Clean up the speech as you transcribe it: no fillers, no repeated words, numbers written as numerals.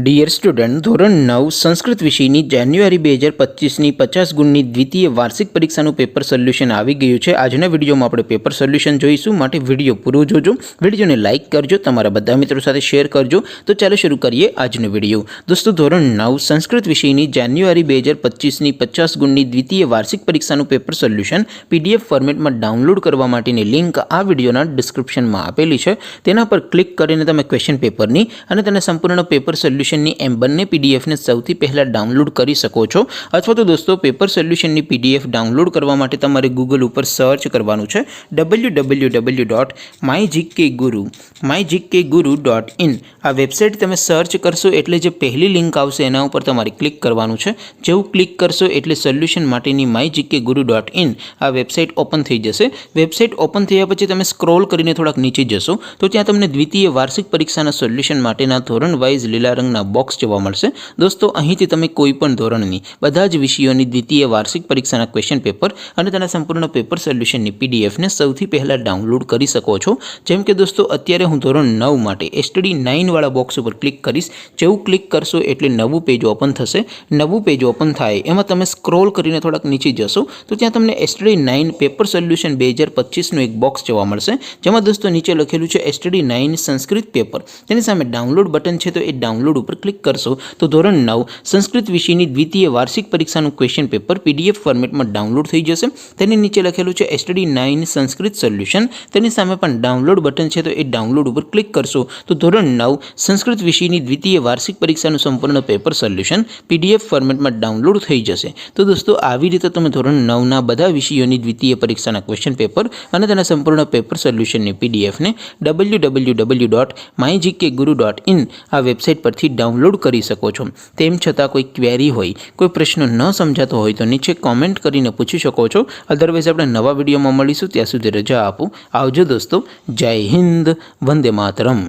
Dear student, ધોરણ 9 સંસ્કૃત વિષયની જાન્યુઆરી 2025ની 50 ગુણની દ્વિતીય વાર્ષિક પરીક્ષાનું પેપર સોલ્યુશન આવી ગયું છે। આજના વિડીયોમાં આપણે પેપર સોલ્યુશન જોઈશું, માટે વિડીયો પૂરો જોજો। વિડીયોને લાઇક કરજો, તમારા બધા મિત્રો સાથે શેર કરજો। તો ચાલો શરૂ કરીએ આજનો વિડીયો। દોસ્તો, ધોરણ 9 સંસ્કૃત વિષયની જાન્યુઆરી 2025ની 50 ગુણની દ્વિતીય વાર્ષિક પરીક્ષાનું પેપર સોલ્યુશન PDF ફોર્મેટમાં ડાઉનલોડ કરવા માટેની લિંક આ વિડીયોના ડિસ્ક્રિપ્શનમાં આપેલી છે। તેના પર ક્લિક કરીને તમે ક્વેશ્ચન પેપરની અને તેને સંપૂર્ણ પેપર સોલ્યુશનની એમ બંને પીડીએફને સૌથી પહેલાં ડાઉનલોડ કરી શકો છો। અથવા તો દોસ્તો, પેપર સોલ્યુશનની PDF ડાઉનલોડ કરવા માટે તમારે ગૂગલ ઉપર સર્ચ કરવાનું છે www.mygkguru.in। આ વેબસાઇટ તમે સર્ચ કરશો એટલે જે પહેલી લિંક આવશે એના ઉપર તમારે ક્લિક કરવાનું છે। જેવું ક્લિક કરશો એટલે સોલ્યુશન માટેની mygkguru.in આ વેબસાઇટ ઓપન થઈ જશે। વેબસાઇટ ઓપન થયા પછી તમે સ્ક્રોલ કરીને થોડાક નીચે જશો તો ત્યાં તમને દ્વિતીય વાર્ષિક પરીક્ષાના સોલ્યુશન માટેના ધોરણ વાઇઝ લીલા રંગના બોક્સ જોવા મળશે। દોસ્તો, અહીંથી તમે કોઈપણ ધોરણની બધા જ વિષયોની દ્વિતીય વાર્ષિક પરીક્ષાના ક્વેશ્ચન પેપર અને તેના સંપૂર્ણ પેપર સોલ્યુશનની પીડીએફને સૌથી પહેલાં ડાઉનલોડ કરી શકો છો। જેમ કે દોસ્તો, અત્યારે હું ધોરણ 9 માટે STD 9 વાળા બોક્સ ઉપર ક્લિક કરીશ। જેવું ક્લિક કરશો એટલે નવું પેજ ઓપન થશે। નવું પેજ ઓપન થાય એમાં તમે સ્ક્રોલ કરીને થોડાક નીચે જશો તો ત્યાં તમને STD 9 પેપર સોલ્યુશન 2025નું એક બોક્સ જોવા મળશે, જેમાં દોસ્તો નીચે લખેલું છે STD 9 સંસ્કૃત પેપર। તેની સામે ડાઉનલોડ બટન છે, તો એ ડાઉનલોડ ઉપર ક્લિક કરશો તો ધોરણ 9 સંસ્કૃત વિષયની દ્વિતીય વાર્ષિક પરીક્ષાનું ક્વેશ્ચન પેપર PDF ફોર્મેટમાં ડાઉનલોડ થઈ જશે। તેની નીચે લખેલું છે STD 9 સંસ્કૃત સોલ્યુશન। તેની સામે પણ ડાઉનલોડ બટન છે, તો એ ડાઉનલોડ ઉપર ક્લિક કરશો તો ધોરણ 9 સંસ્કૃત વિષયની દ્વિતીય વાર્ષિક પરીક્ષાનું સંપૂર્ણ પેપર સોલ્યુશન PDF ફોર્મેટમાં ડાઉનલોડ થઈ જશે। તો દોસ્તો, આવી રીતે તમે ધોરણ 9ના બધા વિષયોની દ્વિતીય પરીક્ષાના ક્વેશ્ચન પેપર અને તેના સંપૂર્ણ પેપર સોલ્યુશનની PDFને www.mygkguru.in આ વેબસાઇટ પરથી ડાઉનલોડ કરી શકો છો। તેમ છતાં કોઈ ક્વેરી હોય, કોઈ પ્રશ્ન ન સમજાતો હોય તો નીચે કોમેન્ટ કરીને પૂછી શકો છો। અધરવાઇઝ આપણે નવા વિડીયોમાં મળીશું, ત્યાં સુધી રજા આપો। આવજો દોસ્તો, જય હિન્દ, વંદે માતરમ।